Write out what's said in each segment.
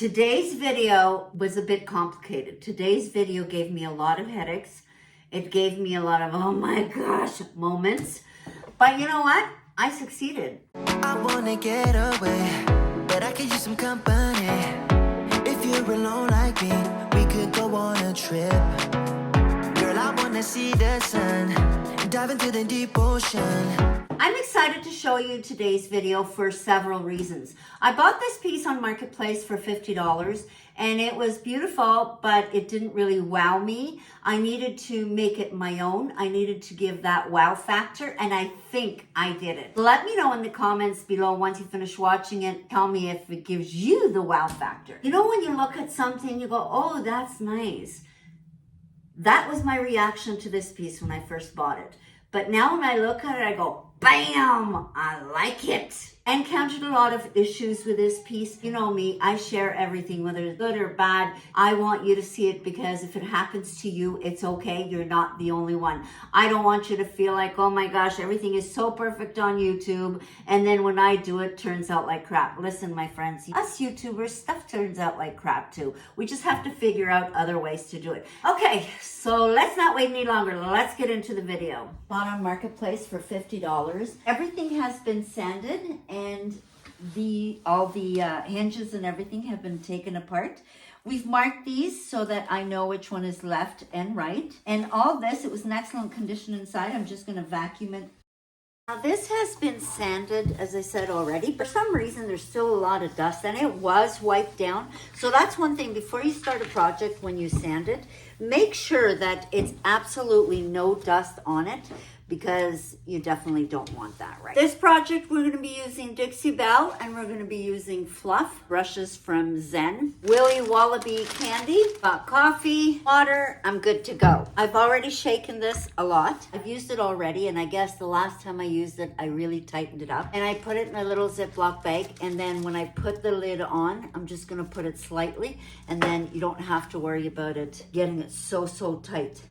Today's video was a bit complicated. Today's video gave me a lot of headaches. It gave me a lot of, oh my gosh, moments. But you know what? I succeeded. I wanna get away, but I could use some company. If you're alone like me, we could go on a trip. Girl, I wanna see the sun, dive into the deep ocean. I'm excited to show you today's video for several reasons. I bought this piece on Marketplace for $50 and it was beautiful, but it didn't really wow me. I needed to make it my own. I needed to give that wow factor, and I think I did it. Let me know in the comments below once you finish watching it. Tell me if it gives you the wow factor. You know, when you look at something, you go, oh, that's nice. That was my reaction to this piece when I first bought it. But now when I look at it, I go, bam, I like it. I encountered a lot of issues with this piece. You know me, I share everything, whether it's good or bad. I want you to see it because if it happens to you, it's okay. You're not the only one. I don't want you to feel like, oh my gosh, everything is so perfect on YouTube. And then when I do it, turns out like crap. Listen, my friends, us YouTubers, stuff turns out like crap too. We just have to figure out other ways to do it. Okay, so let's not wait any longer. Let's get into the video. Bought on Marketplace for $50. Everything has been sanded and all the hinges and everything have been taken apart. We've marked these so that I know which one is left and right. And all this, it was in excellent condition inside. I'm just going to vacuum it. Now this has been sanded, as I said already. For some reason, there's still a lot of dust and it was wiped down. So that's one thing. Before you start a project, when you sand it, make sure that it's absolutely no dust on it, because you definitely don't want that, right? This project, we're going to be using Dixie Belle, and we're going to be using fluff brushes from Zen, Willy Wallaby candy, got coffee, water. I'm good to go. I've already shaken this a lot. I've used it already, and I guess the last time I used it, I really tightened it up. And I put it in a little Ziploc bag, and then when I put the lid on, I'm just going to put it slightly, and then you don't have to worry about it getting it so tight.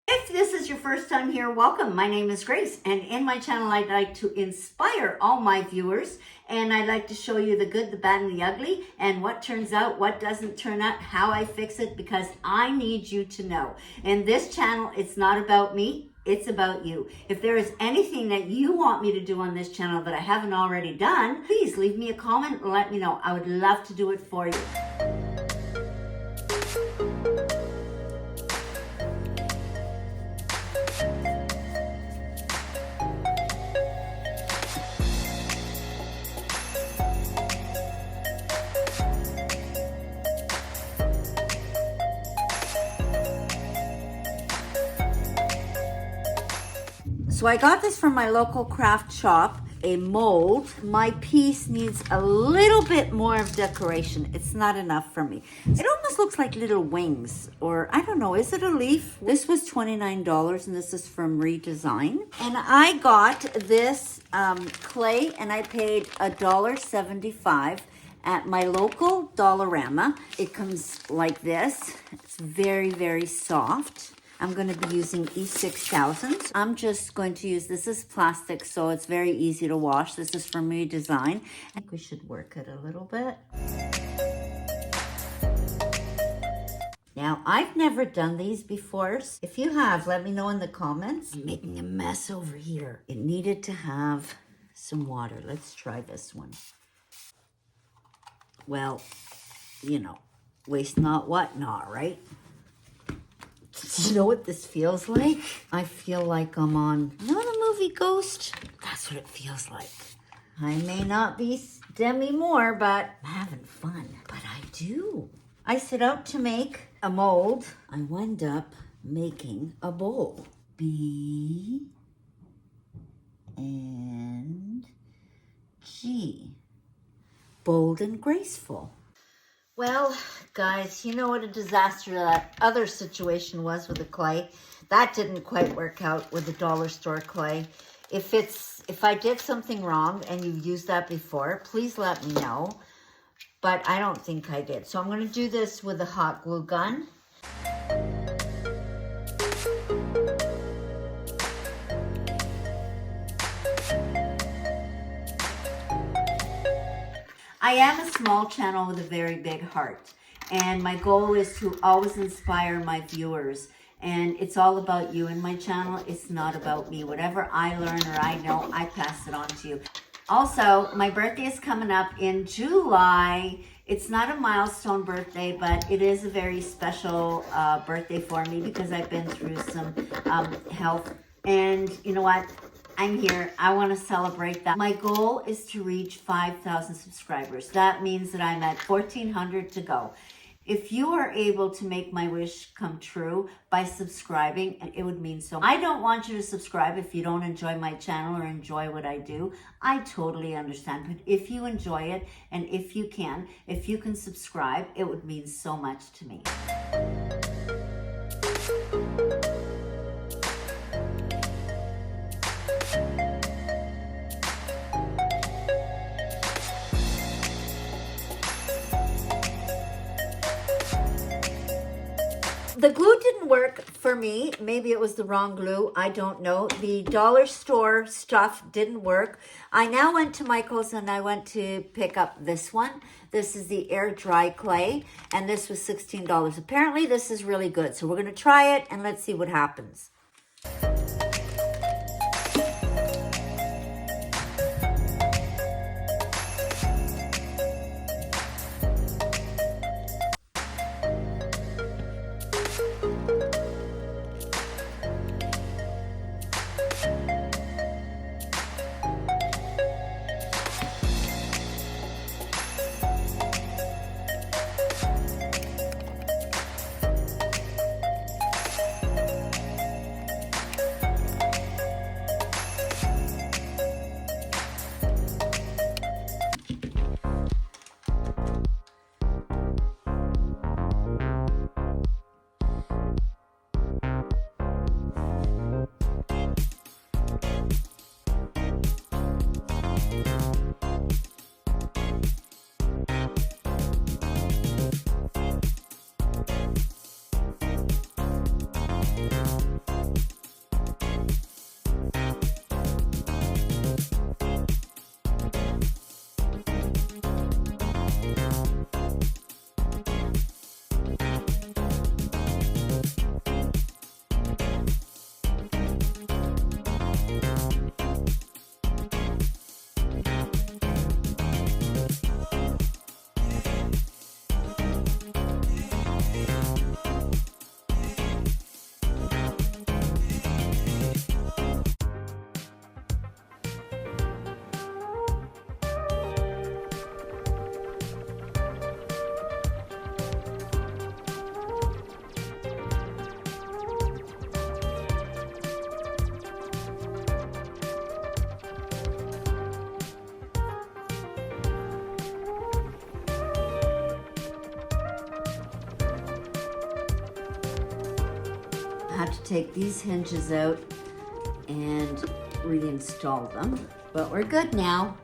If this is your first time here, welcome. My name is Grace, and in my channel, I'd like to inspire all my viewers, and I'd like to show you the good, the bad, and the ugly, and what turns out, what doesn't turn out, how I fix it, because I need you to know. In this channel, it's not about me, it's about you. If there is anything that you want me to do on this channel that I haven't already done, please leave me a comment and let me know. I would love to do it for you. So I got this from my local craft shop, a mold. My piece needs a little bit more of decoration. It's not enough for me. It almost looks like little wings, or I don't know, is it a leaf? This was $29 and this is from Redesign. And I got this clay and I paid $1.75 at my local Dollarama. It comes like this. It's very soft. I'm going to be using E6000. I'm just going to use, this is plastic, so it's very easy to wash. This is from Redesign. I think we should work it a little bit. Now, I've never done these before. If you have, let me know in the comments. I'm making a mess over here. It needed to have some water. Let's try this one. Well, you know, waste not, what not, right? You know what this feels like? I feel like I'm on, you know the movie Ghost? That's what it feels like. I may not be Demi Moore, but I'm having fun. But I do. I set out to make a mold. I wound up making a bowl. B and G. Bold and graceful. Well, guys, you know what a disaster that other situation was with the clay. That didn't quite work out with the dollar store clay. If I did something wrong and you've used that before, please let me know. But I don't think I did. So I'm going to do this with a hot glue gun. I I am a small channel with a very big heart. And my goal is to always inspire my viewers. And it's all about you in my channel. It's not about me. Whatever I learn or I know, I pass it on to you. Also, my birthday is coming up in July. It's not a milestone birthday, but it is a very special birthday for me because I've been through some health. And you know what? I'm here. I want to celebrate that. My goal is to reach 5,000 subscribers. That means that I'm at 1,400 to go. If you are able to make my wish come true by subscribing, it would mean so much. I don't want you to subscribe if you don't enjoy my channel or enjoy what I do. I totally understand. But if you enjoy it, and if you can subscribe, it would mean so much to me. The glue didn't work for me. Maybe it was the wrong glue. I don't know. The dollar store stuff didn't work. I now went to Michael's and I went to pick up this one. This is the air dry clay and this was $16. Apparently this is really good. So we're going to try it and let's see what happens. I have to take these hinges out and reinstall them, but we're good now.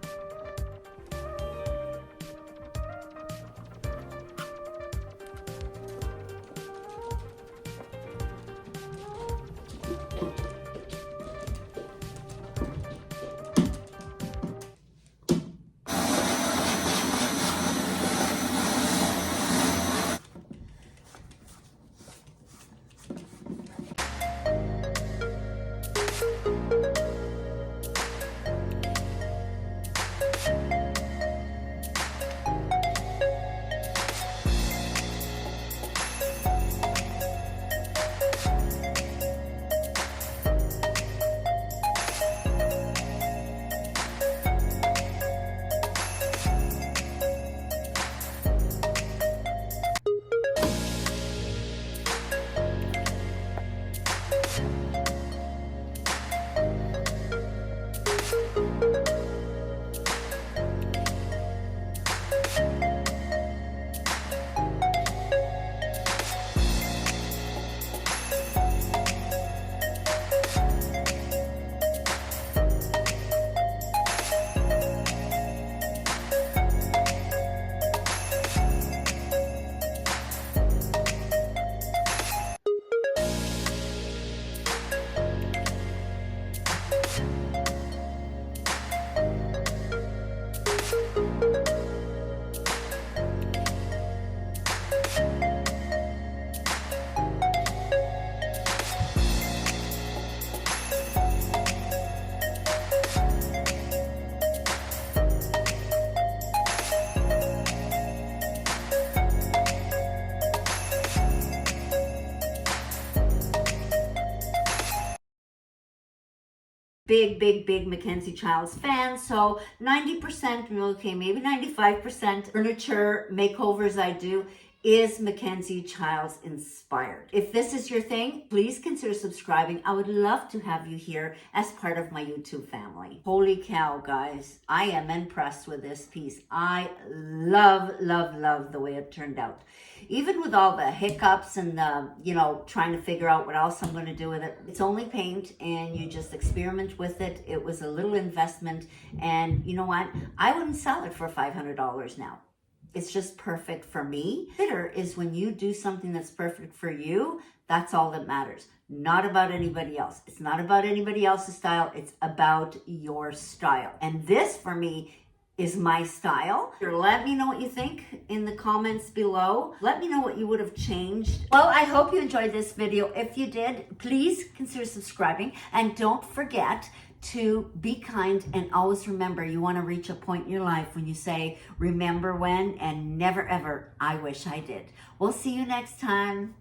big Mackenzie Childs fan. So 90%, okay, maybe 95% furniture makeovers I do is Mackenzie Childs inspired. If this is your thing, please consider subscribing. I would love to have you here as part of my YouTube family. Holy cow, guys. I am impressed with this piece. I love the way it turned out. Even with all the hiccups and the, trying to figure out what else I'm going to do with it. It's only paint and you just experiment with it. It was a little investment, and you know what? I wouldn't sell it for $500 now. It's just perfect for me. Consider is when you do something that's perfect for you, that's all that matters. Not about anybody else. It's not about anybody else's style. It's about your style. And this for me is my style. Let me know what you think in the comments below. Let me know what you would have changed. Well, I hope you enjoyed this video. If you did, please consider subscribing, and don't forget to be kind, and always remember, you want to reach a point in your life when you say, remember when, and never ever, I wish I did. We'll see you next time.